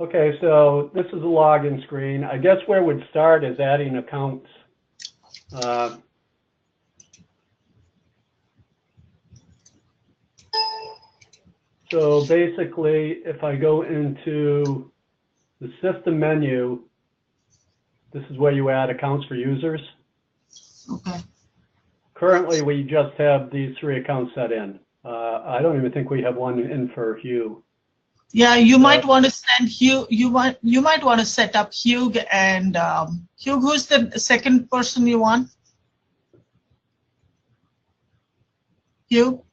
Okay, so this is a login screen. I guess where we'd start is adding accounts. So basically, if I go into the system menu, this is where you add accounts for users. Okay. Currently, we just have these 3 accounts set in. I don't even think we have one in for Hugh. Yeah, you might want to send Hugh. You might want to set up Hugh and Hugh. Who's the second person you want? Hugh.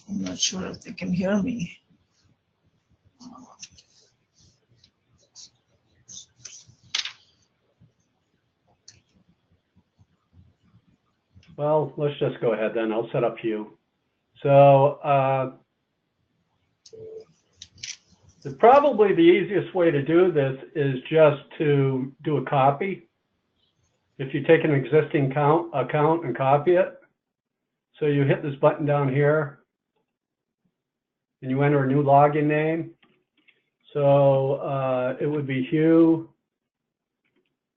I'm not sure if they can hear me. Well, let's just go ahead then. I'll set up Hugh. So probably the easiest way to do this is just to do a copy. If you take an existing account and copy it, so you hit this button down here, and you enter a new login name. So it would be Hugh.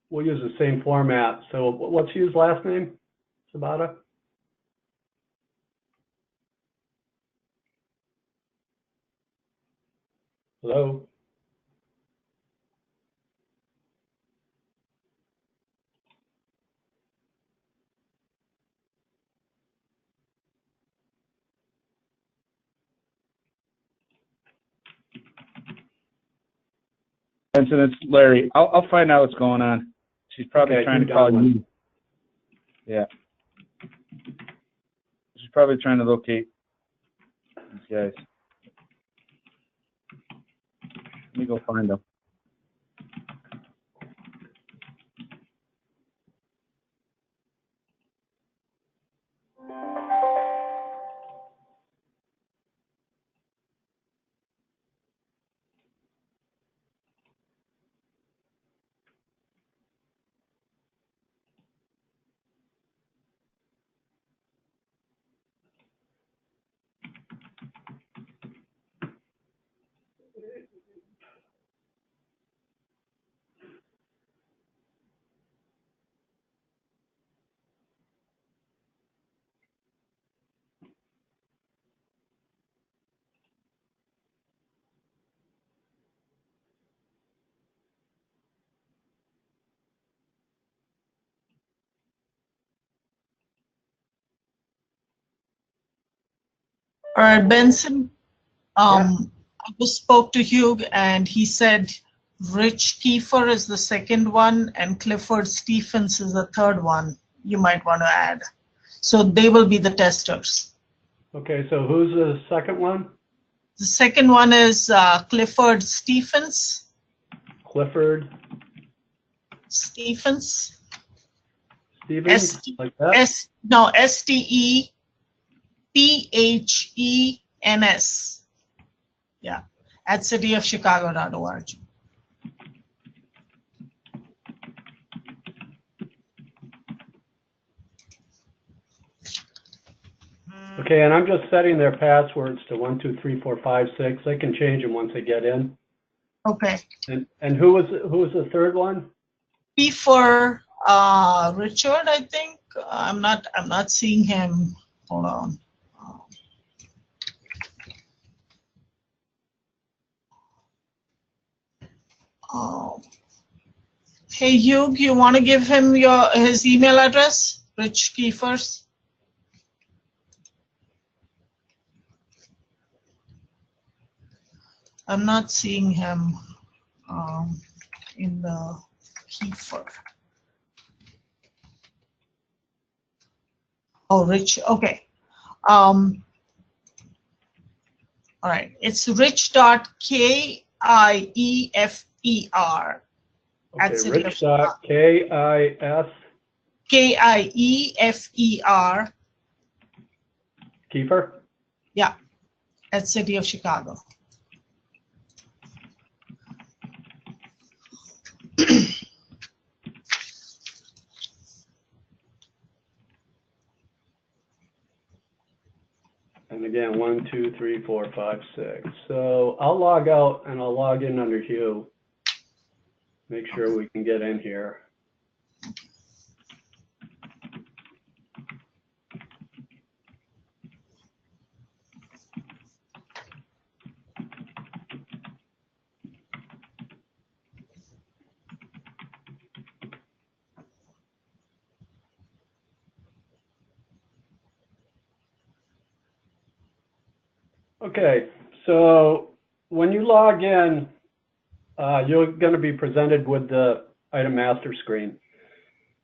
We'll use the same format. So what's Hugh's last name, Sabata? Hello? Benson, it's Larry. I'll find out what's going on. She's probably trying to call you. Yeah. She's probably trying to locate these guys. Let me go find them. All right, Benson. Yeah. I just spoke to Hugh, and he said Rich Kiefer is the second one, and Clifford Stephens is the third one you might want to add. So they will be the testers. Okay, so who's the second one? The second one is Clifford Stephens. Clifford Stephens. Stevens, like that? S-T-E-P-H-E-N-S. Yeah, at cityofchicago.org. Okay, and I'm just setting their passwords to 1, 2, 3, 4, 5, 6. They can change them once they get in. Okay. And who was the third one? P for Richard, I think. I'm not seeing him. Hold on. Oh. Hey Hugh, you want to give him his email address? Rich Kiefer's. I'm not seeing him in the Kiefer. Oh, Rich. Okay. All right. It's rich.kiefer. Okay, rich.kis. Kiefer. Kiefer? Yeah, at City of Chicago. And again, 1, 2, 3, 4, 5, 6. So I'll log out and I'll log in under Hugh. Make sure we can get in here. Okay, so when you log in, you're going to be presented with the item master screen.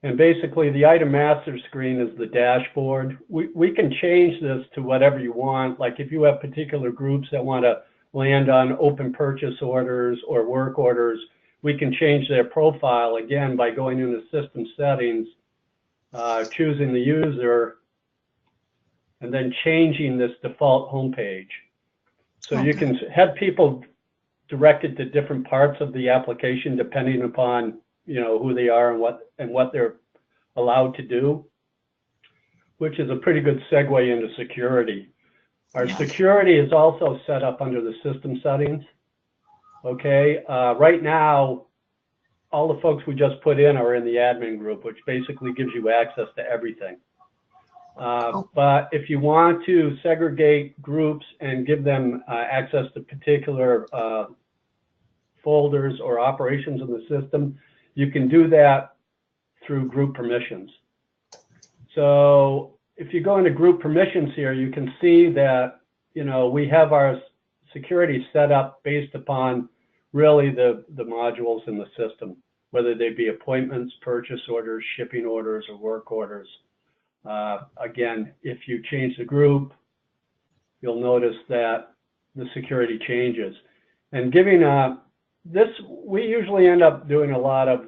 And basically the item master screen is the dashboard. We can change this to whatever you want. Like if you have particular groups that want to land on open purchase orders or work orders, we can change their profile again by going into system settings, choosing the user, and then changing this default homepage. So you can have people directed to different parts of the application depending upon, you know, who they are and what they're allowed to do, which is a pretty good segue into security. Our security is also set up under the system settings. Okay, right now, all the folks we just put in are in the admin group, which basically gives you access to everything. But if you want to segregate groups and give them access to particular folders or operations in the system, you can do that through group permissions. So if you go into group permissions here, you can see that, you know, we have our security set up based upon really the modules in the system, whether they be appointments, purchase orders, shipping orders, or work orders. Again, if you change the group, you'll notice that the security changes. And giving this, we usually end up doing a lot of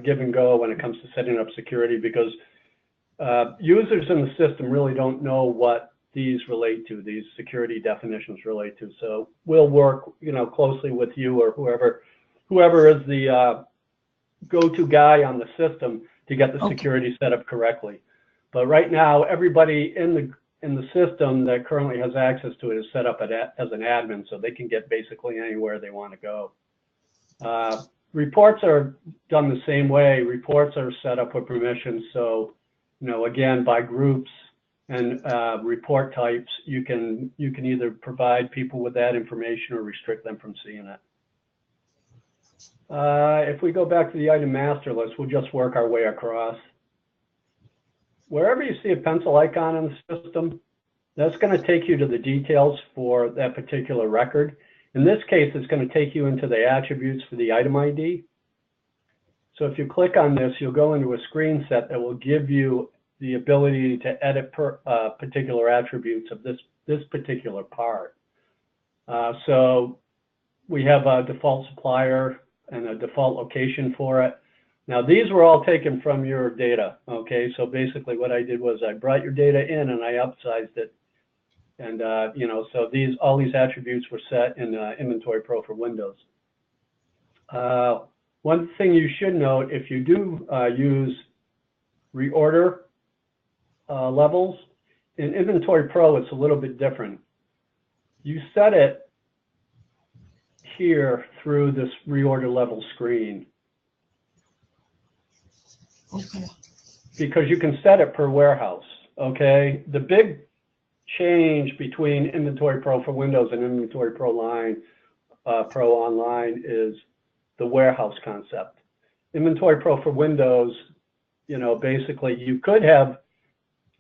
give and go when it comes to setting up security because users in the system really don't know what these relate to, these security definitions relate to. So we'll work, you know, closely with you or whoever is the go-to guy on the system to get the security set up correctly. But right now, everybody in the system that currently has access to it is set up as an admin, so they can get basically anywhere they want to go. Reports are done the same way. Reports are set up with permissions, so, you know, again, by groups and report types, you can either provide people with that information or restrict them from seeing it. If we go back to the item master list, we'll just work our way across. Wherever you see a pencil icon in the system, that's going to take you to the details for that particular record. In this case, it's going to take you into the attributes for the item ID. So if you click on this, you'll go into a screen set that will give you the ability to edit particular attributes of this particular part. So we have a default supplier and a default location for it. Now these were all taken from your data, okay? So basically what I did was I brought your data in and I upsized it. And you know, so all these attributes were set in Inventory Pro for Windows. One thing you should note, if you do use reorder levels, in Inventory Pro it's a little bit different. You set it here through this reorder level screen. Okay. Because you can set it per warehouse, okay? The big change between Inventory Pro for Windows and Inventory Pro Online is the warehouse concept. Inventory Pro for Windows, you know, basically you could have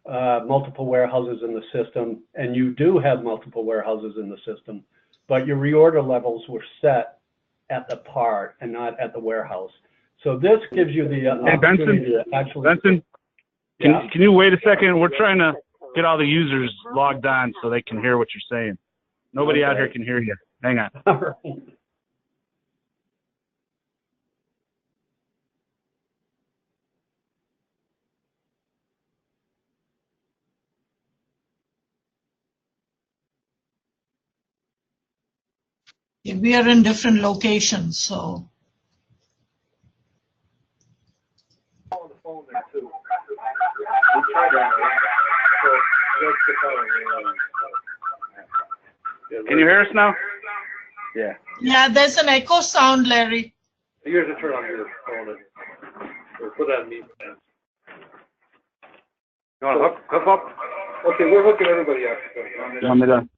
multiple warehouses in the system, and you do have multiple warehouses in the system, but your reorder levels were set at the part and not at the warehouse. So this gives you the opportunity to actually... Benson, can you wait a second? We're trying to get all the users logged on so they can hear what you're saying. Nobody out here can hear you. Hang on. All right. Yeah, we are in different locations, so. On the phone there too. We tried that. So Can you hear us now? Yeah. Yeah, there's an echo sound, Larry. Here's a turn on your phone or put on mute. You want to hook up? Okay, we're hooking everybody up. You want me to?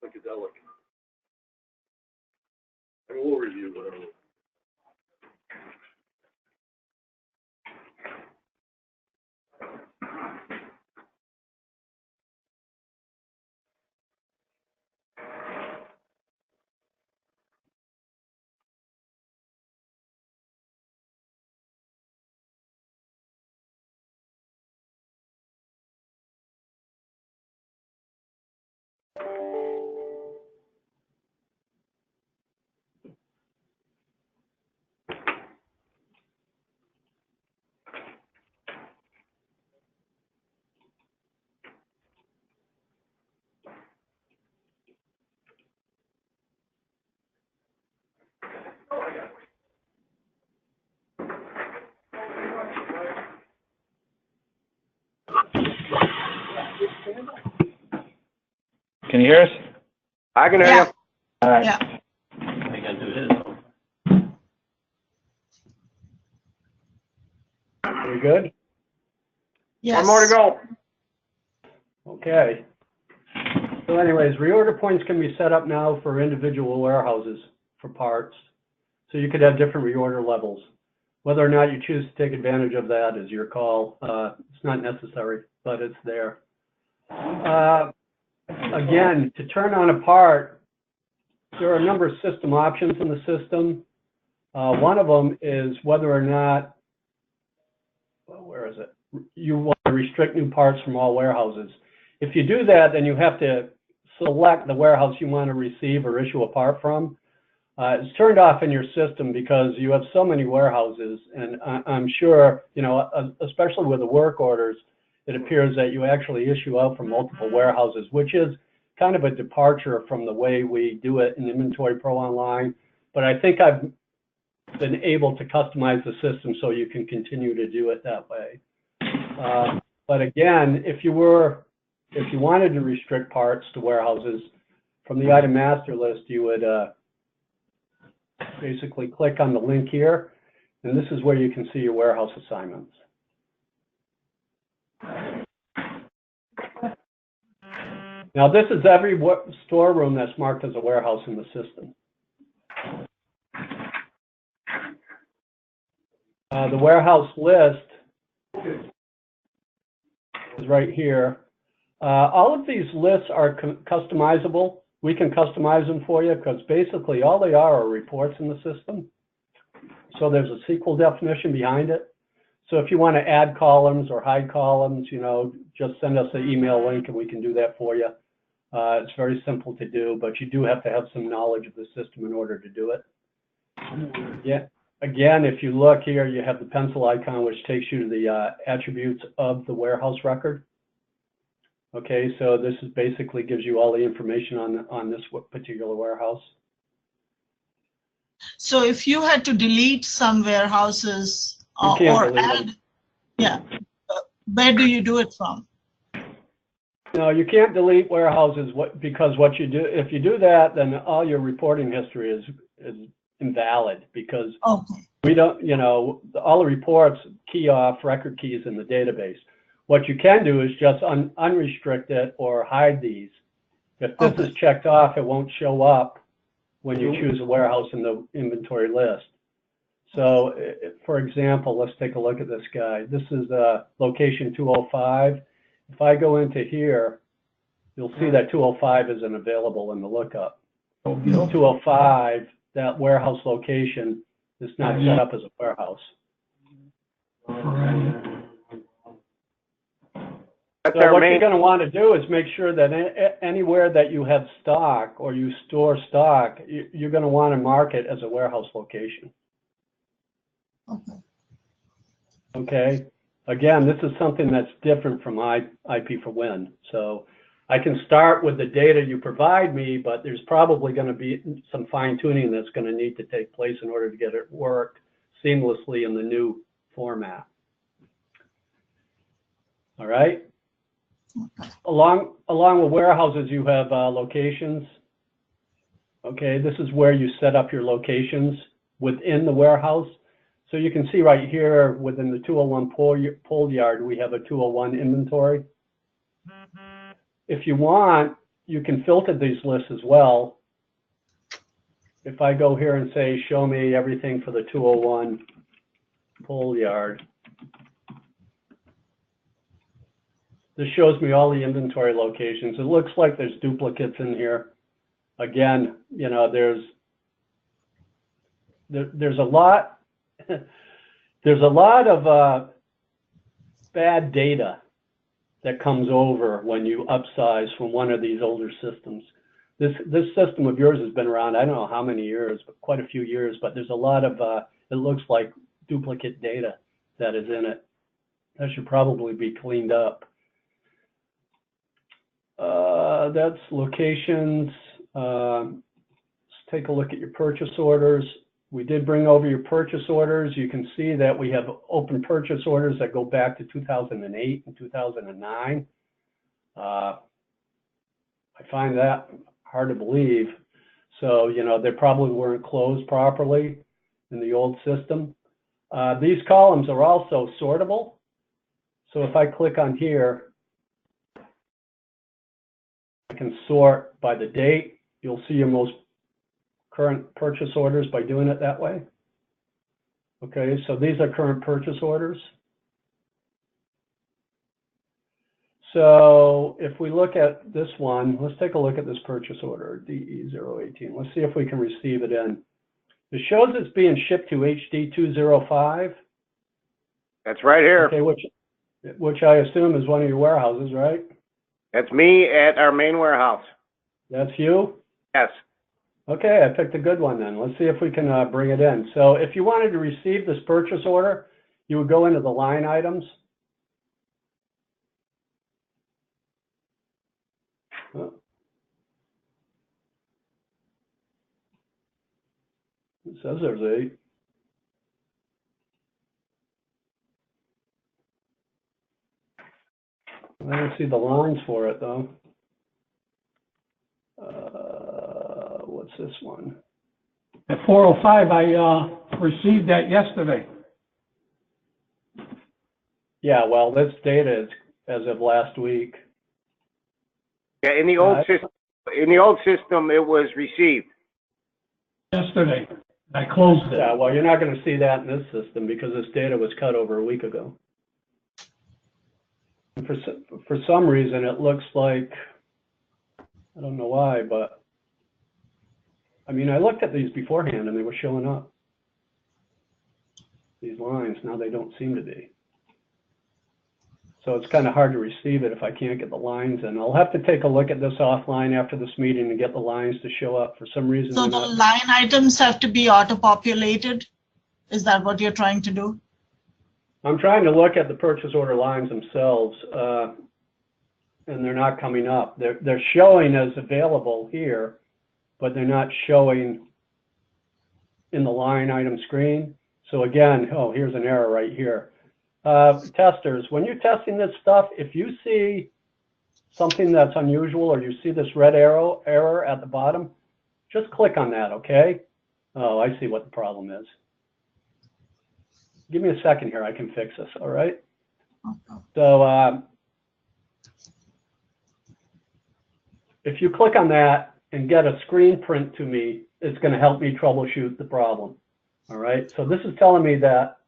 Psychedelic. And we'll review whatever. Can you hear us? I can hear Yeah. you. All right. Yeah. I gotta do his. Are we good? Yes. One more to go. Okay. So anyways, reorder points can be set up now for individual warehouses for parts. So you could have different reorder levels. Whether or not you choose to take advantage of that is your call. It's not necessary, but it's there. Again, to turn on a part, there are a number of system options in the system. One of them is whether or not, well, where is it? You want to restrict new parts from all warehouses. If you do that, then you have to select the warehouse you want to receive or issue a part from. It's turned off in your system because you have so many warehouses, and I'm sure, you know, especially with the work orders, it appears that you actually issue out from multiple warehouses, which is kind of a departure from the way we do it in Inventory Pro Online. But I think I've been able to customize the system so you can continue to do it that way. But again, if you wanted to restrict parts to warehouses from the item master list, you would basically click on the link here, and this is where you can see your warehouse assignments. Now, this is every storeroom that's marked as a warehouse in the system. The warehouse list is right here. All of these lists are customizable. We can customize them for you because basically all they are reports in the system. So there's a SQL definition behind it. So if you want to add columns or hide columns, you know, just send us an email link and we can do that for you. It's very simple to do, but you do have to have some knowledge of the system in order to do it. Yeah. Again, if you look here, you have the pencil icon, which takes you to the attributes of the warehouse record. Okay, so this is basically gives you all the information on this particular warehouse. So if you had to delete some warehouses You can't or delete add, them. yeah, where do you do it from? No, you can't delete warehouses because what you do, if you do that, then all your reporting history is invalid because Okay. we don't, you know, all the reports key off record keys in the database. What you can do is just unrestrict it or hide these. If this is checked off, it won't show up when you choose a warehouse in the inventory list. So, for example, let's take a look at this guy. This is location 205. If I go into here, you'll see that 205 isn't available in the lookup. 205, that warehouse location, is not set up as a warehouse. So what you're going to want to do is make sure that anywhere that you have stock or you store stock, you're going to want to mark it as a warehouse location. Okay. Okay. Again, this is something that's different from IP for Win. So I can start with the data you provide me, but there's probably going to be some fine tuning that's going to need to take place in order to get it work seamlessly in the new format. All right. Along with warehouses, you have locations. Okay, this is where you set up your locations within the warehouse. So you can see right here within the 201 pole yard, we have a 201 inventory. If you want, you can filter these lists as well. If I go here and say, show me everything for the 201 pole yard, this shows me all the inventory locations. It looks like there's duplicates in here. Again, you know, there's a lot of bad data that comes over when you upsize from one of these older systems. This system of yours has been around, I don't know how many years, but quite a few years, but there's a lot of, it looks like duplicate data that is in it. That should probably be cleaned up. That's locations. Let's take a look at your purchase orders. We did bring over your purchase orders. You can see that we have open purchase orders that go back to 2008 and 2009. I find that hard to believe. So, you know, they probably weren't closed properly in the old system. These columns are also sortable. So if I click on here, I can sort by the date. You'll see your most current purchase orders by doing it that way. Okay, so these are current purchase orders. So if we look at this one, let's take a look at this purchase order, DE018. Let's see if we can receive it in. It shows it's being shipped to HD205. That's right here. Okay, which I assume is one of your warehouses, right? That's me at our main warehouse. That's you? Yes. Okay, I picked a good one then. Let's see if we can bring it in. So if you wanted to receive this purchase order, you would go into the line items. Oh. It says there's 8. I don't see the lines for it though. What's this one? At 4:05, I received that yesterday. Yeah, well, this data is as of last week. Yeah, in the old system, it was received. Yesterday. I closed it. Yeah, well, you're not going to see that in this system because this data was cut over a week ago. And for some reason, it looks like, I don't know why, but I mean, I looked at these beforehand and they were showing up. These lines, now they don't seem to be. So it's kind of hard to receive it if I can't get the lines in. I'll have to take a look at this offline after this meeting and get the lines to show up. For some reason, So the line items have to be auto-populated? Is that what you're trying to do? I'm trying to look at the purchase order lines themselves, and they're not coming up. They're showing as available here, but they're not showing in the line item screen. So again, oh, here's an error right here. Testers, when you're testing this stuff, if you see something that's unusual or you see this red error at the bottom, just click on that, okay? Oh, I see what the problem is. Give me a second here, I can fix this, all right? So if you click on that and get a screen print to me, it's going to help me troubleshoot the problem, all right? So this is telling me that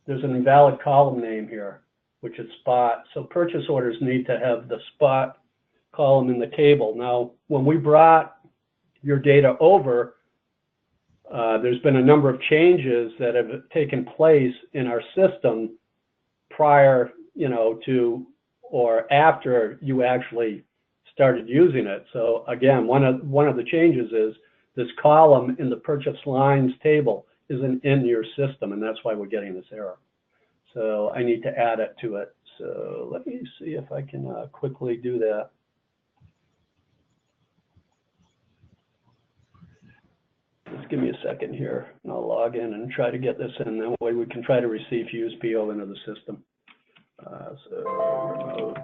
there's an invalid column name here, which is spot. So purchase orders need to have the spot column in the table. Now, when we brought your data over, there's been a number of changes that have taken place in our system prior, you know, to or after you actually started using it. So again, one of the changes is this column in the purchase lines table isn't in your system, and that's why we're getting this error. So I need to add it to it. So let me see if I can quickly do that. Just give me a second here, and I'll log in and try to get this in. That way we can try to receive Fuse PO into the system. So remote.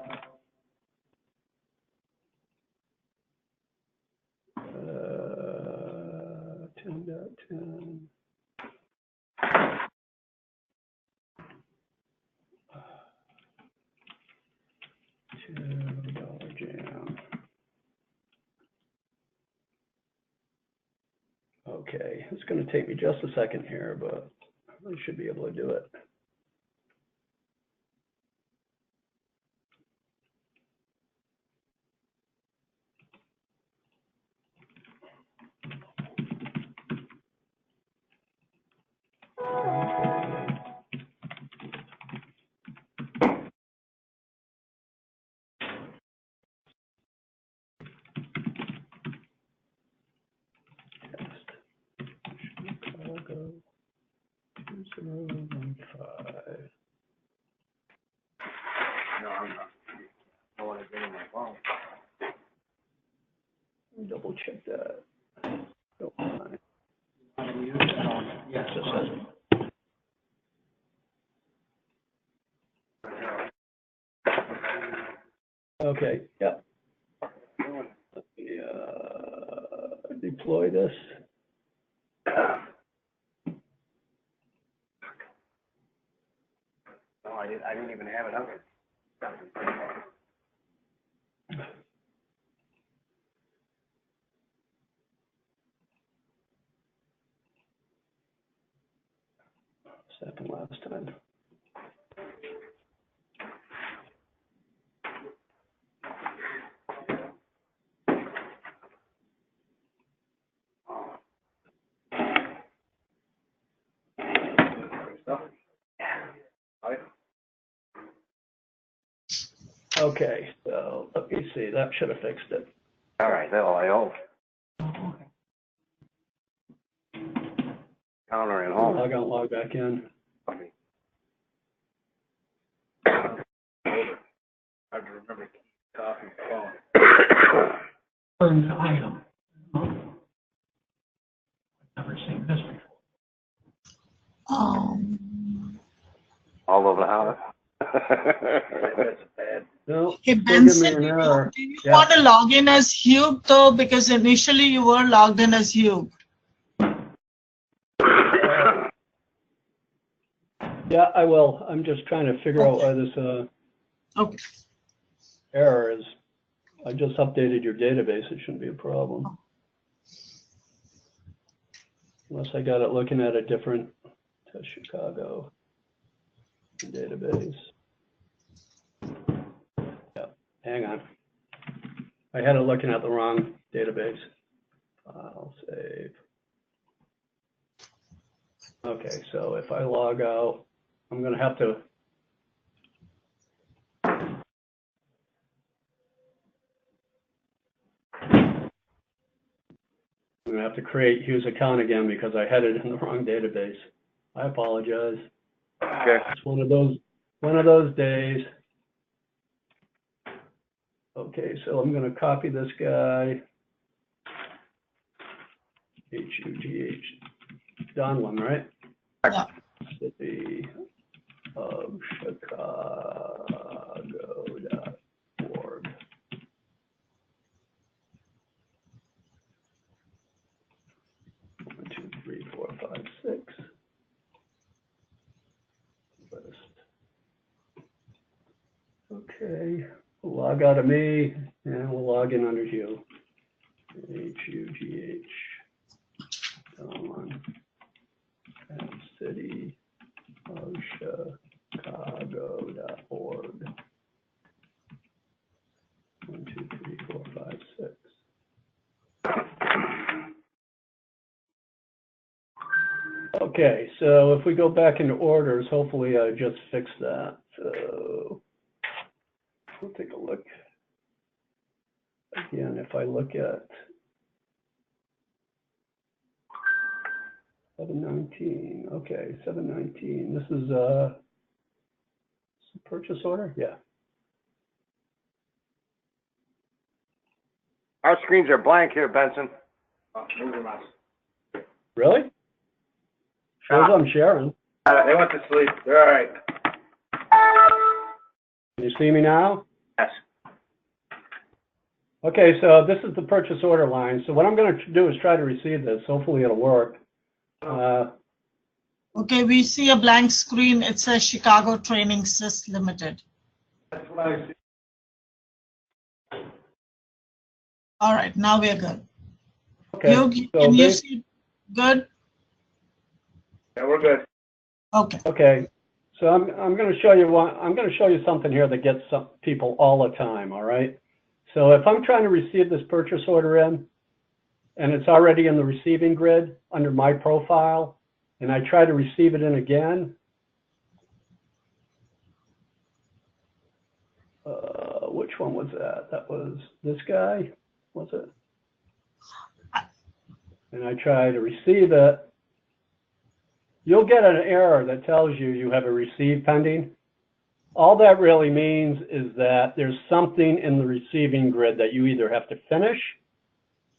10.10. $2 jam. Okay, it's going to take me just a second here, but I should be able to do it. Chicago 2015. No, I'm not. I want to get in my phone. Double check that. Don't mind. Yes, Just says okay, yeah. Let me deploy this. No, I didn't even have it up. This happened last time. Okay, so let me see. That should have fixed it. All right, well, I hope. Counter at home. Log out, log back in. I have to remember to keep copy phone. An item. Never seen this before. All over the house. That's bad. No, Hey, still give me Benson, an error. do you Yeah. want to log in as Hugh though? Because initially you were logged in as Hugh. Yeah, I will. I'm just trying to figure out why this Okay. error is. I just updated your database. It shouldn't be a problem. Unless I got it looking at a different Test Chicago database. Yeah, hang on. I had it looking at the wrong database. File, save. Okay, so if I log out, I'm going to have to. I'm going to have to create Hugh's account again because I had it in the wrong database. I apologize. Okay. It's one of those days. Okay, so I'm going to copy this guy. HUGH. Donlin, right? Yeah. City of Chicago.org. One, two, three, four, five, six. List. Okay, we'll log out of me and we'll log in under Hugh. HUGH. Donlin. And City of Chicago.org. 1, 2, 3, 4, 5, 6. Okay, so if we go back into orders, hopefully I just fixed that. So we'll take a look. Again, if I look at 719, okay, 719. This is a purchase order? Yeah. Our screens are blank here, Benson. Move your mouse. Really? Shows I'm sharing. They went to sleep. They're all right. Can you see me now? Yes. Okay, so this is the purchase order line. So what I'm going to do is try to receive this. Hopefully it'll work. Okay, we see a blank screen. It says Chicago Training Sys Limited. That's what I see. All right, now we're good. Okay, Hugh, so can you see good? Yeah, we're good. Okay. okay, so I'm going to show you one. I'm going to show you something here that gets some people all the time. All right. So if I'm trying to receive this purchase order in, and it's already in the receiving grid under my profile, and I try to receive it in again, which one was that? That was this guy, was it? And I try to receive it, you'll get an error that tells you you have a receive pending. All that really means is that there's something in the receiving grid that you either have to finish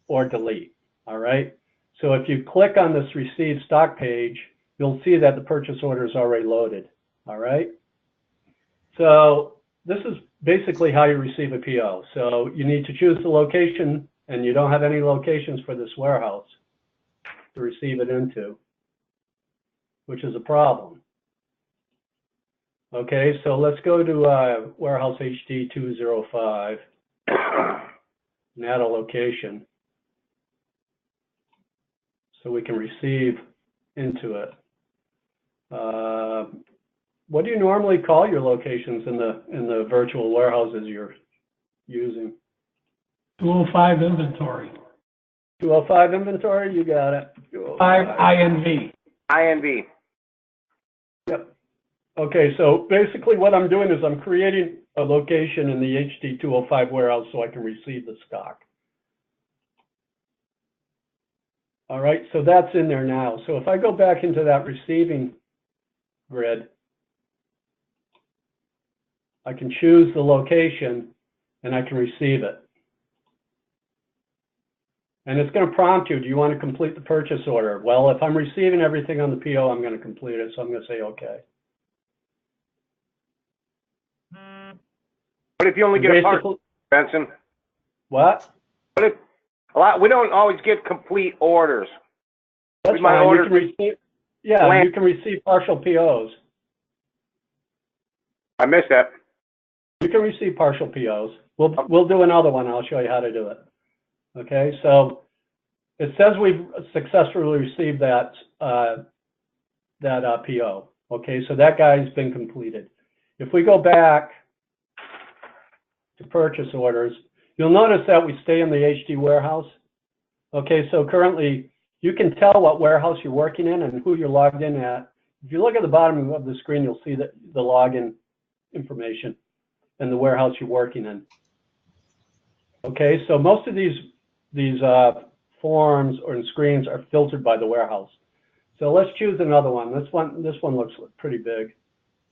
or delete, all right? So if you click on this receive stock page, you'll see that the purchase order is already loaded, all right? So this is basically how you receive a PO. So you need to choose the location, and you don't have any locations for this warehouse to receive it into, which is a problem. Okay, so let's go to warehouse HD 205 and add a location so we can receive into it. What do you normally call your locations in the virtual warehouses you're using? 205 inventory. 205 inventory, you got it. 5 INV. INV. Yep. Okay, so basically what I'm doing is I'm creating a location in the HD 205 warehouse so I can receive the stock. All right, so that's in there now. So if I go back into that receiving grid, I can choose the location and I can receive it. And it's going to prompt you, do you want to complete the purchase order? Well, if I'm receiving everything on the PO, I'm going to complete it, so I'm going to say okay. What if you only get a part, Basically, Benson? what? What if we don't always get complete orders? That's We might fine. You order can receive, yeah, blank. you can receive partial POs. I missed that. You can receive partial POs. We'll do another one. I'll show you how to do it. Okay, so it says we've successfully received that PO. Okay, so that guy's been completed. If we go back to purchase orders, you'll notice that we stay in the HD warehouse. Okay, so currently you can tell what warehouse you're working in and who you're logged in at. If you look at the bottom of the screen, you'll see that the login information and the warehouse you're working in. Okay, so most of these forms or screens are filtered by the warehouse. So let's choose another one. This one looks pretty big.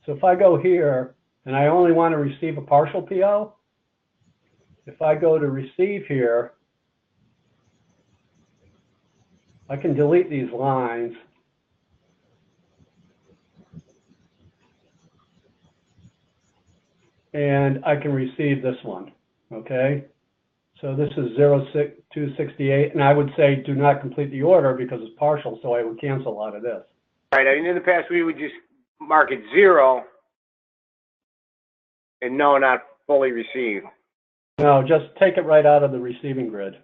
So if I go here and I only want to receive a partial PO, if I go to receive here, I can delete these lines. And I can receive this one, okay? So this is 06268, and I would say do not complete the order because it's partial, so I would cancel out of this. Right. I mean, in the past, we would just mark it 0 and no, not fully received. No, just take it right out of the receiving grid.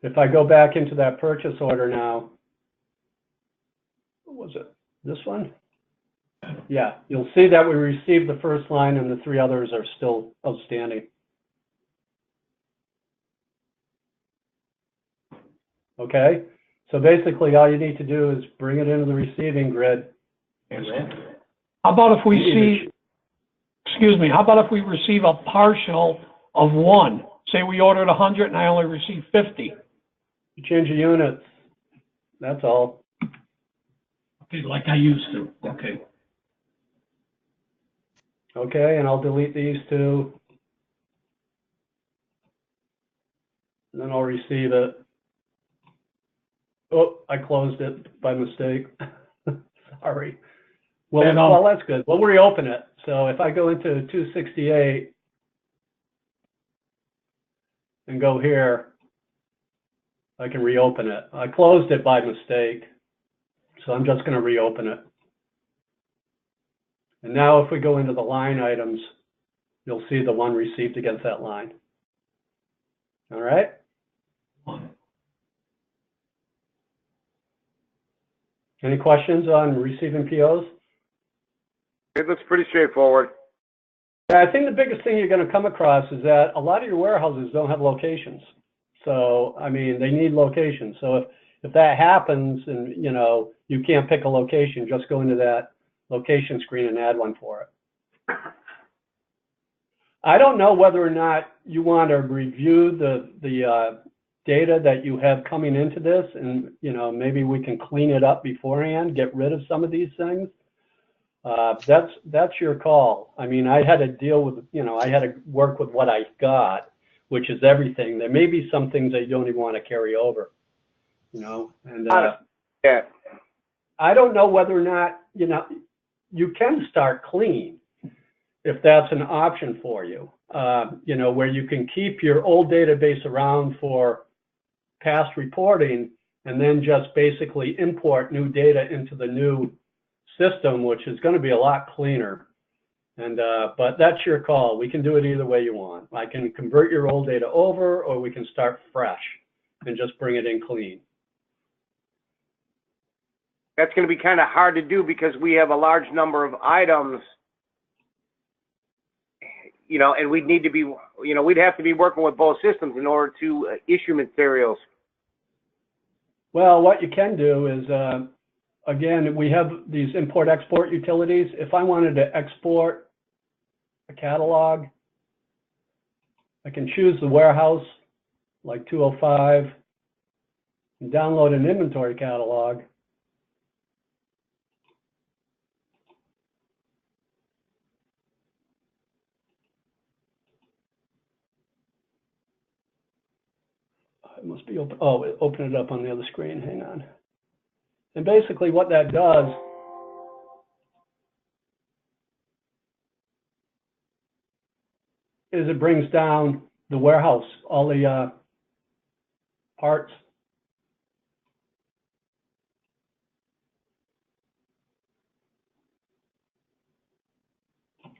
If I go back into that purchase order now, what was it? This one? Yeah, you'll see that we received the first line and the 3 others are still outstanding. Okay, so basically all you need to do is bring it into the receiving grid. How about if we see, excuse me, how about if we receive a partial of 1? Say we ordered 100 and I only received 50. You change the units, that's all. Okay, like I used to, okay. Okay, and I'll delete these 2. And then I'll receive it. Oh, I closed it by mistake. sorry. Well, Yeah, no. well, that's good. We'll reopen it. So if I go into 268 and go here, I can reopen it. I closed it by mistake, so I'm just going to reopen it. And now if we go into the line items, you'll see the one received against that line. All right? Any questions on receiving POs? It looks pretty straightforward. Yeah, I think the biggest thing you're going to come across is that a lot of your warehouses don't have locations. So, I mean, they need locations. So if that happens and, you know, you can't pick a location, just go into that location screen and add one for it. I don't know whether or not you want to review the data that you have coming into this, and, you know, maybe we can clean it up beforehand, get rid of some of these things. That's your call. I mean, I had to deal with, you know, I had to work with what I got, which is everything. There may be some things that you don't even want to carry over, you know, and Yeah. I don't know whether or not, you know, you can start clean if that's an option for you, you know, where you can keep your old database around for past reporting and then just basically import new data into the new system, which is going to be a lot cleaner. And but that's your call. We can do it either way you want. I can convert your old data over, or we can start fresh and just bring it in clean. That's going to be kind of hard to do because we have a large number of items, you know, and we'd need to be, you know, we'd have to be working with both systems in order to issue materials. Well, what you can do is, again, we have these import-export utilities. If I wanted to export a catalog, I can choose the warehouse, like 205, and download an inventory catalog. It must be open. Oh, open it up on the other screen. Hang on. And basically what that does is it brings down the warehouse, all the parts.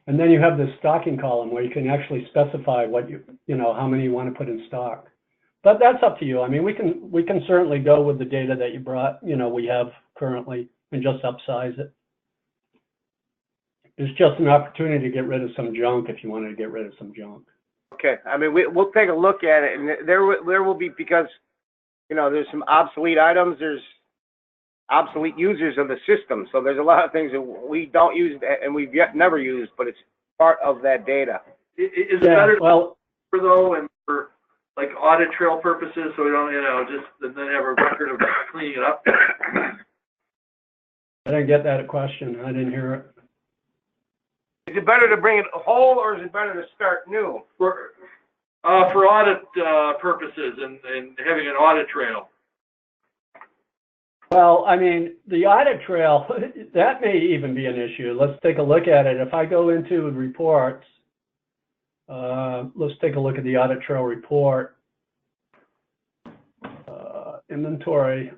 And then you have this stocking column where you can actually specify what you know, how many you want to put in stock. But that's up to you. I mean, we can certainly go with the data that you brought, you know, we have currently, and just upsize it. It's just an opportunity to get rid of some junk if you wanted to get rid of some junk. Okay, I mean, we'll take a look at it, and there will be, because, you know, there's some obsolete items, there's obsolete users of the system, so there's a lot of things that we don't use and we've yet never used, but it's part of that data. Is it Yeah, better well, though, and for like audit trail purposes, so we don't, you know, just and then have a record of cleaning it up? I didn't get that question. I didn't hear it. Is it better to bring it whole, or is it better to start new? For audit purposes and having an audit trail. Well, I mean, the audit trail, that may even be an issue. Let's take a look at it. If I go into reports, let's take a look at the audit trail report. Inventory.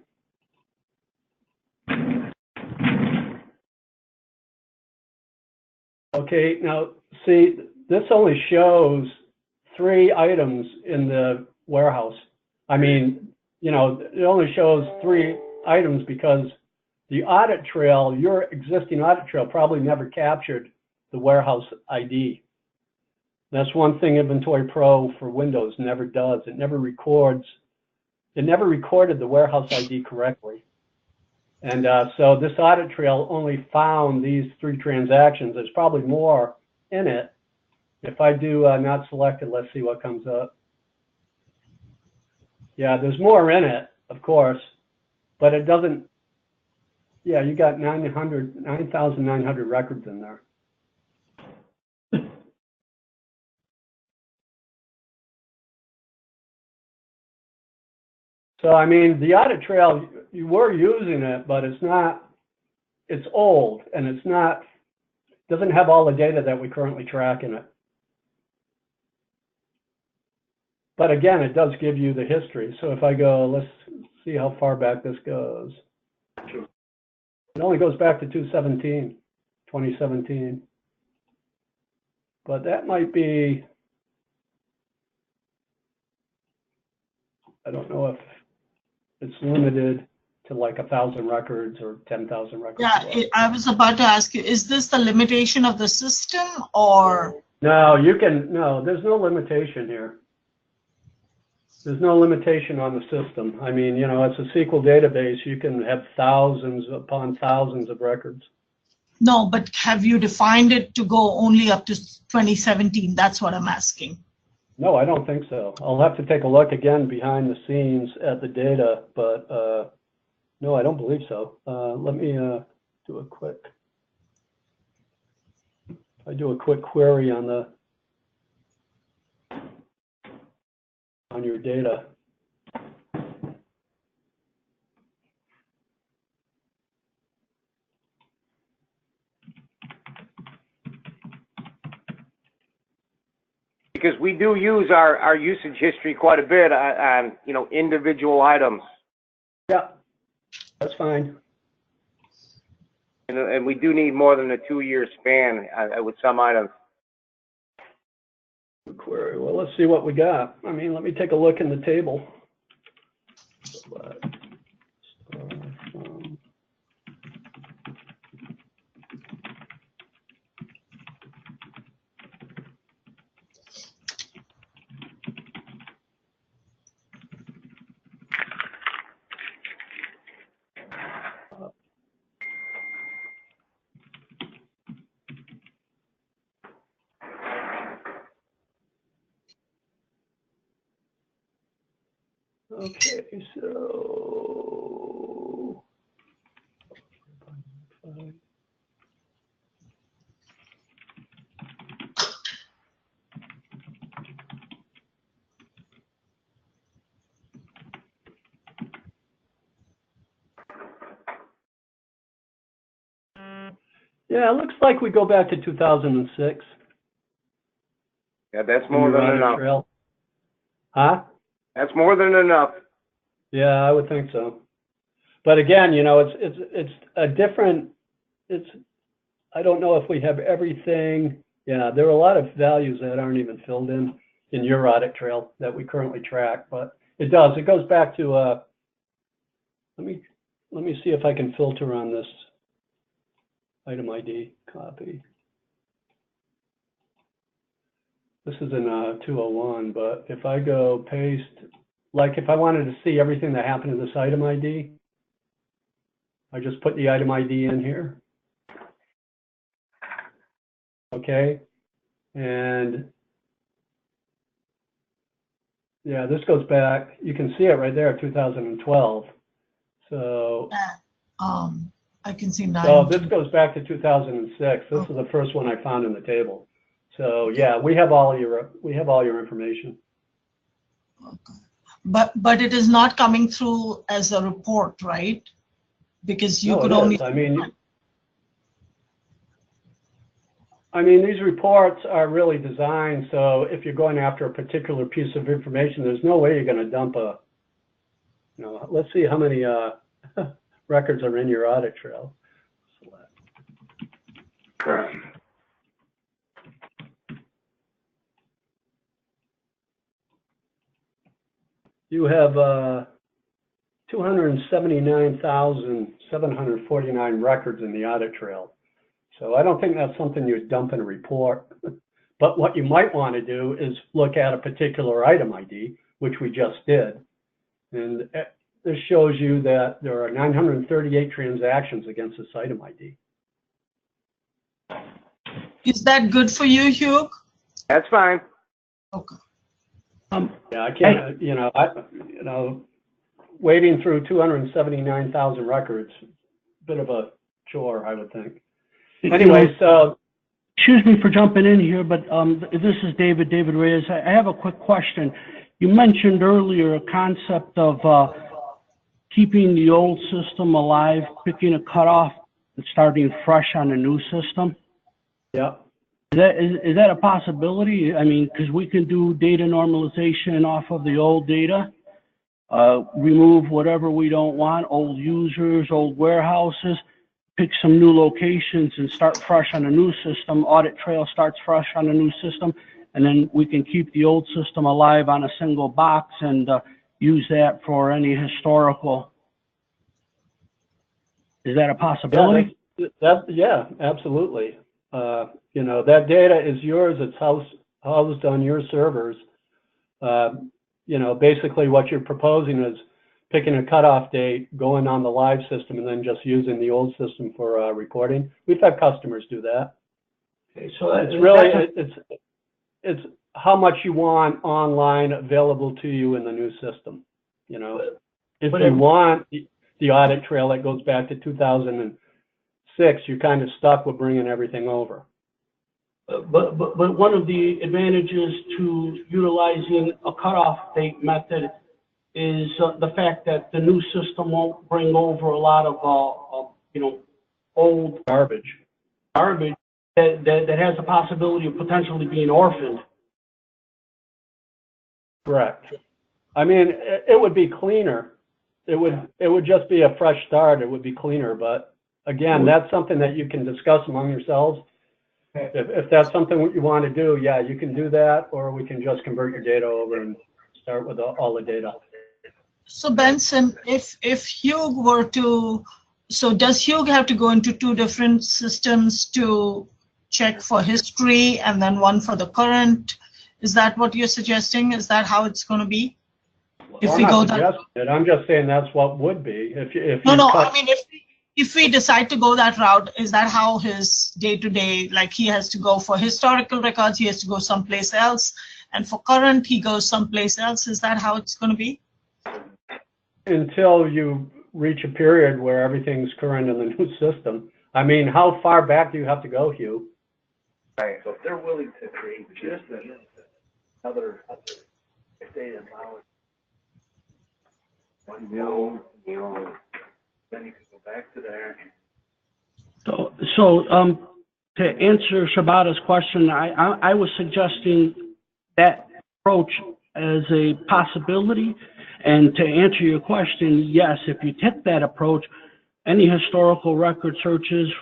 Okay, now see, this only shows 3 items in the warehouse. I mean, you know, it only shows 3 items because the audit trail, your existing audit trail probably never captured the warehouse ID. That's one thing Inventory Pro for Windows never does. It never records, it never recorded the warehouse ID correctly. And so this audit trail only found these 3 transactions. There's probably more in it. If I do not selected, let's see what comes up. Yeah, there's more in it, of course, but it doesn't, yeah, you got 9,900 records in there. So, I mean, the audit trail, you were using it, but it's not, it's old and it's not, doesn't have all the data that we currently track in it. But again, it does give you the history. So if I go, let's see how far back this goes. It only goes back to 2017. But that might be, I don't know if it's limited to like 1,000 records or 10,000 records. Yeah, I was about to ask you, is this the limitation of the system or? No, there's no limitation here. There's no limitation on the system. I mean, you know, it's a SQL database. You can have thousands upon thousands of records. No, but have you defined it to go only up to 2017? That's what I'm asking. No, I don't think so. I'll have to take a look again behind the scenes at the data, but no, I don't believe so. Let me do a quick. I do a quick query on your data. Because we do use our usage history quite a bit on you know, individual items. Yeah, that's fine. And we do need more than a 2-year span with some items. Query. Well, let's see what we got. I mean, let me take a look in the table. Okay, so yeah, it looks like we go back to 2006. Yeah, that's more than enough. Trail. Huh? That's more than enough. Yeah, I would think so. But again, you know, it's a different. I don't know if we have everything. Yeah, there are a lot of values that aren't even filled in your audit trail that we currently track, but it does. It goes back to. Let me see if I can filter on this item ID copy. This is in 201, but if I go paste, like if I wanted to see everything that happened to this item ID, I just put the item ID in here. Okay, and yeah, this goes back, you can see it right there, 2012. So I can see 9. So this goes back to 2006. This is the first one I found in the table. So yeah, we have all your information. Okay. But it is not coming through as a report, right? Because you could only. I mean, these reports are really designed so if you're going after a particular piece of information, there's no way you're going to dump a. You know, let's see how many records are in your audit trail. Select. You have 279,749 records in the audit trail. So I don't think that's something you'd dump in a report. But what you might want to do is look at a particular item ID, which we just did. And this shows you that there are 938 transactions against this item ID. Is that good for you, Hugh? That's fine. Okay. Yeah, I can't, wading through 279,000 records, bit of a chore, I would think. Anyway, so. Excuse me for jumping in here, but this is David Reyes. I have a quick question. You mentioned earlier a concept of keeping the old system alive, picking a cutoff and starting fresh on the new system? Yeah. Is that a possibility? I mean, because we can do data normalization off of the old data, remove whatever we don't want, old users, old warehouses, pick some new locations and start fresh on a new system. Audit Trail starts fresh on a new system, and then we can keep the old system alive on a single box and use that for any historical. Is that a possibility? Yeah, absolutely. You know, that data is yours. It's housed on your servers. You know, basically what you're proposing is picking a cutoff date, going on the live system, and then just using the old system for recording. We've had customers do that. Okay, so It's really, it's how much you want online available to you in the new system. You know, if you want the audit trail that goes back to 2006, you're kind of stuck with bringing everything over. But one of the advantages to utilizing a cutoff date method is the fact that the new system won't bring over a lot of you know, old Garbage. that has the possibility of potentially being orphaned. Correct. I mean, it would be cleaner. It would just be a fresh start. It would be cleaner. But again, that's something that you can discuss among yourselves. If that's something you want to do, yeah, you can do that, or we can just convert your data over and start with all the data. So Benson, if Hugh were to, so does Hugh have to go into two different systems to check for history and then one for the current? Is that what you're suggesting? Is that how it's going to be? If we go that, I'm just saying that's what would be. No, I mean, if we decide to go that route, is that how his day-to-day, like he has to go for historical records, he has to go someplace else, and for current, he goes someplace else? Is that how it's going to be? Until you reach a period where everything's current in the new system. I mean, how far back do you have to go, Hugh? Right. So if they're willing to create just another data knowledge, one new, then you can go back to there. So to answer Shabata's question, I was suggesting that approach as a possibility. And to answer your question, yes, if you take that approach, any historical record searches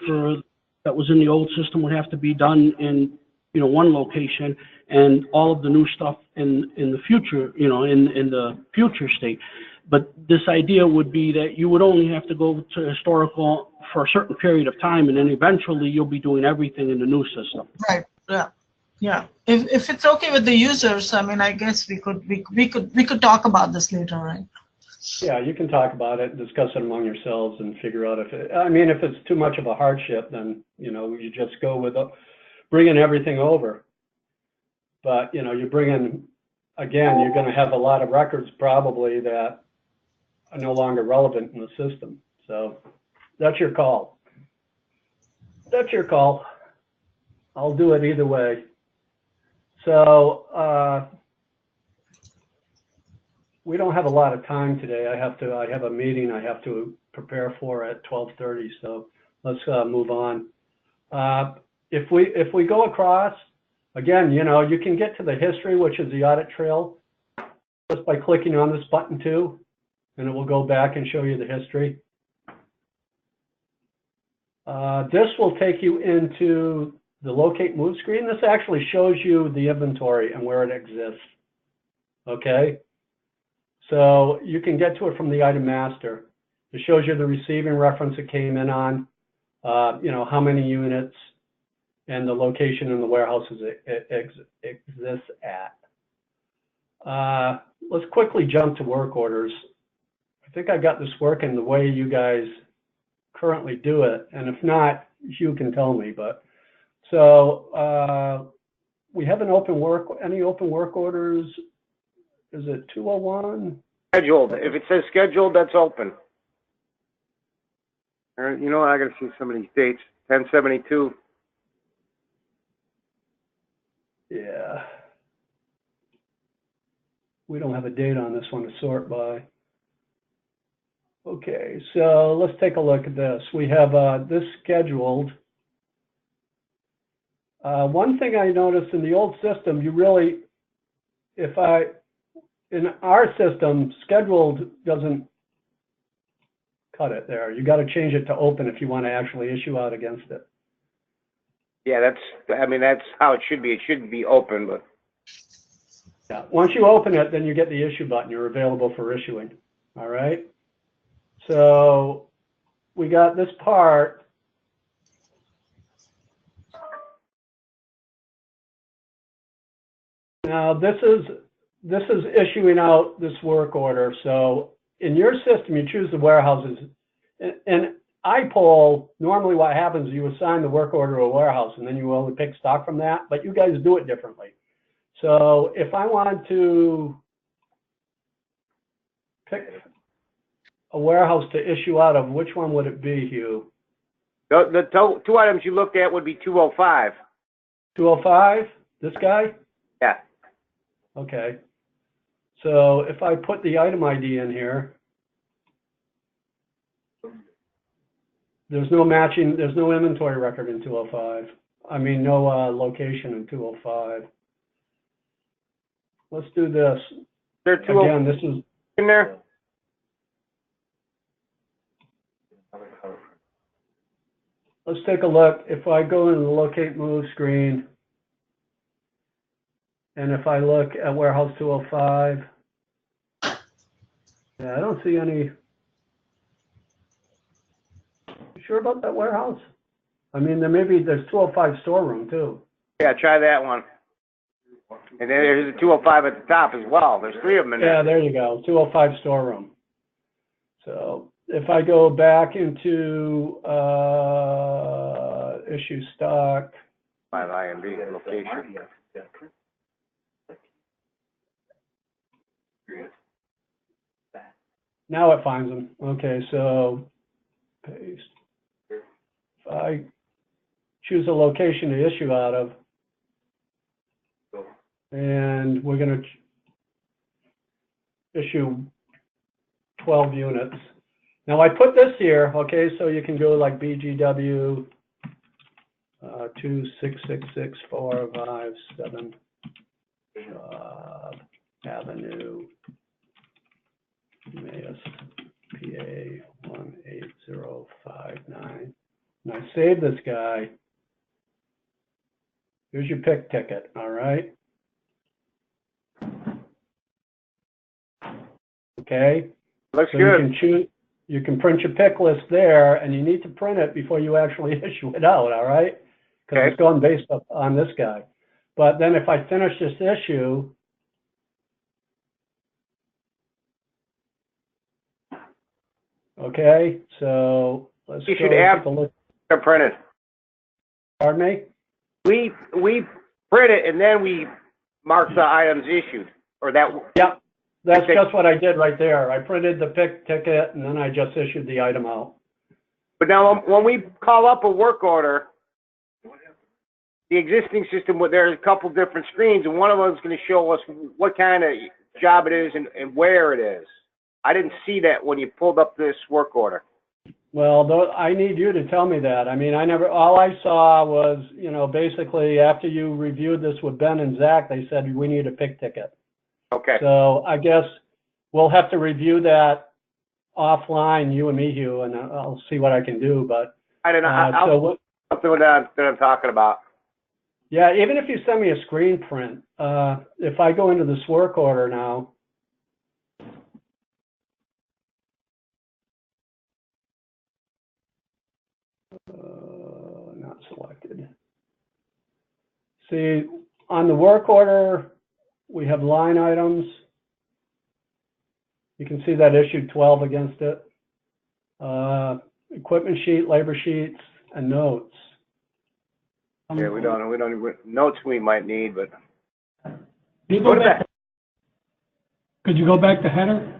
that was in the old system would have to be done in, you know, one location, and all of the new stuff in the future, you know, in the future state. But this idea would be that you would only have to go to historical for a certain period of time, and then eventually you'll be doing everything in the new system. Right. Yeah. Yeah. If it's okay with the users, I mean, I guess we could talk about this later, right? Yeah, you can talk about it, discuss it among yourselves, and figure out if it's too much of a hardship, then, you know, you just go with bringing everything over. But, you know, you bring in, again, you're going to have a lot of records probably that are no longer relevant in the system. So that's your call. That's your call. I'll do it either way. So we don't have a lot of time today. I have a meeting I have to prepare for at 12:30. So let's move on. If we go across, again, you know, you can get to the history, which is the audit trail, just by clicking on this button too, and it will go back and show you the history. This will take you into the locate move screen. This actually shows you the inventory and where it exists. Okay. So you can get to it from the item master. It shows you the receiving reference it came in on, you know, how many units, and the location in the warehouses it exists at. Let's quickly jump to work orders. I think I got this working the way you guys currently do it, and if not, Hugh can tell me. But so we have any open work orders? Is it 201? Scheduled. If it says scheduled, that's open. All right, you know what? I got to see some of these dates. 1072. Yeah. We don't have a date on this one to sort by. Okay, so let's take a look at this. We have this scheduled. One thing I noticed in the old system, you really, in our system, scheduled doesn't cut it there. You got to change it to open if you want to actually issue out against it. Yeah, that's how it should be. It shouldn't be open, but. Yeah, once you open it, then you get the issue button. You're available for issuing. All right. So we got this part. Now this is issuing out this work order. So in your system, you choose the warehouses. In iPol, normally what happens is you assign the work order to a warehouse and then you only pick stock from that, but you guys do it differently. So if I want to pick a warehouse to issue out of, which one would it be, Hugh? The two items you looked at would be 205. 205? This guy? Yeah. Okay. So if I put the item ID in here, there's no matching, there's no inventory record in 205. I mean, no location in 205. Let's do this. There are two Again, this is in there. Let's take a look. If I go into the locate move screen, and if I look at warehouse 205, yeah, I don't see any. You sure about that warehouse? I mean, there's 205 storeroom too. Yeah, try that one. And then there's a 205 at the top as well. There's three of them in there. Yeah, there you go, 205 storeroom. So if I go back into issue stock. 5 IMB location. Now it finds them. Okay, so paste. If I choose a location to issue out of, and we're going to issue 12 units. Now I put this here, okay, so you can go like BGW 2666457 Avenue, Emmaus, PA 18059. Now save this guy. Here's your pick ticket, all right? Okay. Looks So good. you can print your pick list there, and you need to print it before you actually issue it out, all right? Because Okay. it's going based on this guy. But then if I finish this issue, okay, so let's You go should have- take a look. They're printed. Pardon me? We print it and then we mark the items issued, or that. Yep, that's Okay. just what I did right there. I printed the pick ticket, and then I just issued the item out. But now when we call up a work order, the existing system, there's a couple different screens, and one of them is going to show us what kind of job it is and where it is. I didn't see that when you pulled up this work order. Well, I need you to tell me that. I mean, all I saw was, basically after you reviewed this with Ben and Zach, they said, we need a pick ticket. Okay. So I guess we'll have to review that offline, you and me, Hugh, and I'll see what I can do. But I don't know. I'll something that I'm talking about. yeah, even if you send me a screen print, if I go into this work order now, not selected. See, on the work order, we have line items. You can see that issued 12 against it. Equipment sheet, labor sheets, and notes. Yeah, we don't notes we might need, but Can you go back? Could you go back to header?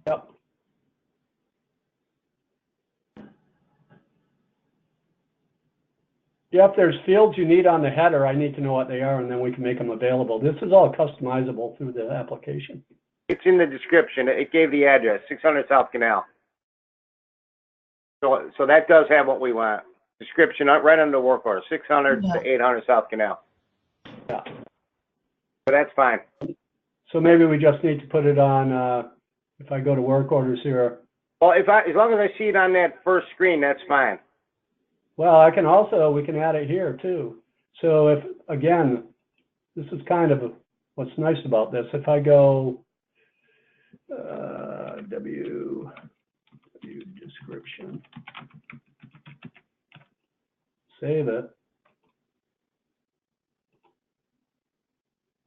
Yep. Yeah, if there's fields you need on the header, I need to know what they are, and then we can make them available. This is all customizable through the application. it's in the description. It gave the address, 600 South Canal. So that does have what we want. Description, right under the work order, 600 Yeah. to 800 South Canal. Yeah. So that's fine. So maybe we just need to put it on, if I go to work orders here. Well, as long as I see it on that first screen, that's fine. Well, we can add it here too. So if, again, this is kind of what's nice about this. If I go, W description, save it.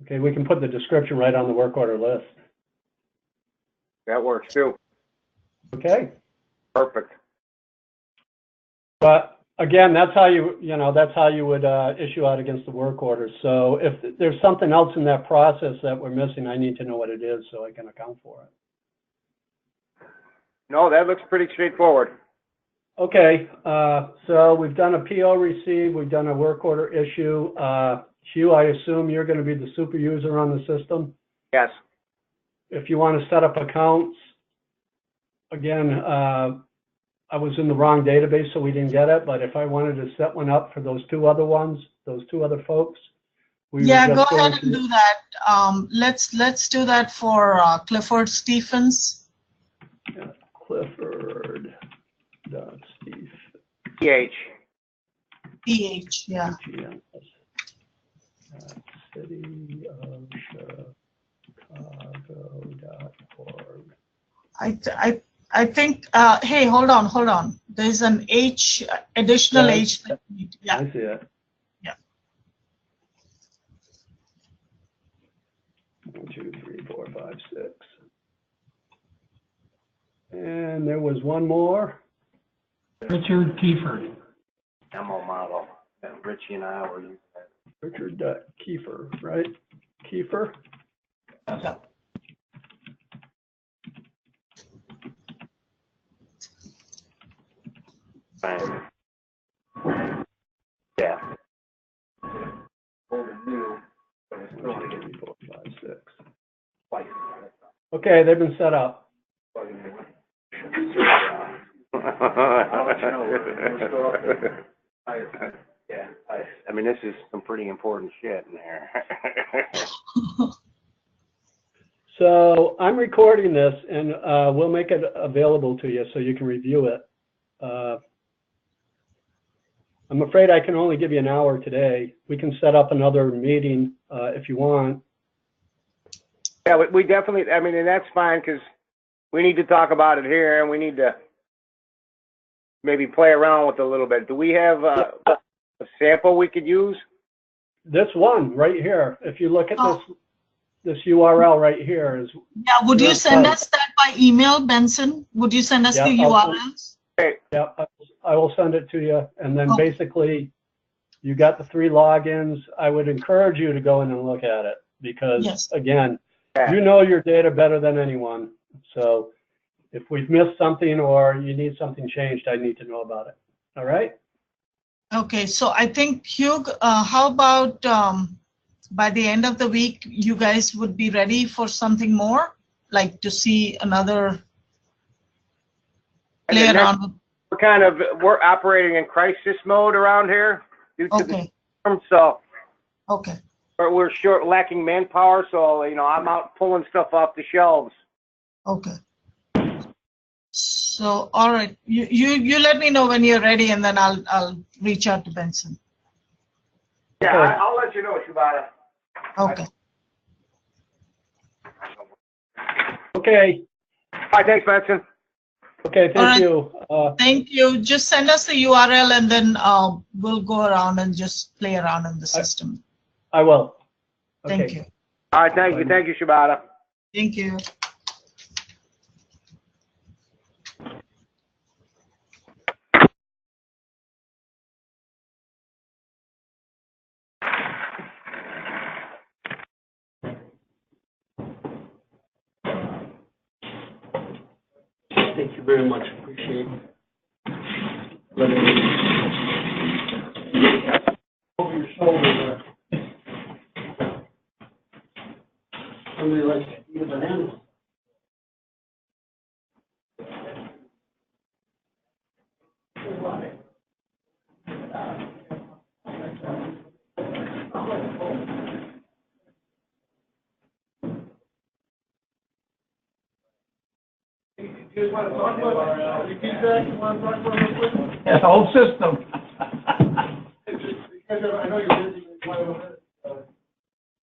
Okay, we can put the description right on the work order list. That works too. Okay? Perfect. But again, that's how that's how you would issue out against the work order. So if there's something else in that process that we're missing, I need to know what it is so I can account for it. No, that looks pretty straightforward. Okay, so we've done a PO receive, we've done a work order issue. Hugh, I assume you're going to be the super user on the system. Yes. If you want to set up accounts, again, I was in the wrong database, so we didn't get it. But if I wanted to set one up for those two other folks, we would Yeah, just go ahead into and do that. Let's do that for Clifford Stephens. Clifford. Steve. PH. PH, yeah. City of Chicago.org. I think, hey, hold on. There's an H, additional Yeah. H. Yeah, I see it. Yeah. 1, 2, 3, 4, 5, 6. And there was one more. Richard Kiefer. Demo model that Richie and I were using. Richard Kiefer, right? Kiefer? yeah. Fine. Yeah. 1, 2, 3, 4, 5, 6. Okay, they've been set up. I mean, this is some pretty important shit in there. So I'm recording this, and we'll make it available to you so you can review it. I'm afraid I can only give you an hour today. We can set up another meeting if you want. Yeah, we definitely, I mean, and that's fine because we need to talk about it here and we need to maybe play around with it a little bit. Do we have a sample we could use? This one right here, if you look at this URL right here is. Yeah, would you Your send site. us that by email, Benson? Would you send us Yeah, the URLs? Yeah, I will send it to you. And then Okay. basically you got the 3 logins. I would encourage you to go in and look at it because Yes. again, Yeah. you know your data better than anyone. So if we've missed something or you need something changed, I need to know about it. All right? Okay, so I think, Hugh, how about by the end of the week, you guys would be ready for something more? Like to see another And play the next- around with, we're operating in crisis mode around here due to the okay, storm, so okay, we're lacking manpower, so, I'm out pulling stuff off the shelves. okay. So, all right, you let me know when you're ready and then I'll reach out to Benson. Yeah, Okay. I'll let you know, Shibata. Okay, Okay. All right, thanks, Benson. Okay, All thank right. you. thank you. Just send us the URL and then we'll go around and just play around in the system. I will. Thank Okay. you. All right, thank you, Shibata. Thank you. Thank you very much. Appreciate it. Letting me over your shoulder there. Somebody likes to eat a banana. You guys want to talk about any feedback you want to talk about real quick? Yeah, the whole system. Because I know you're busy.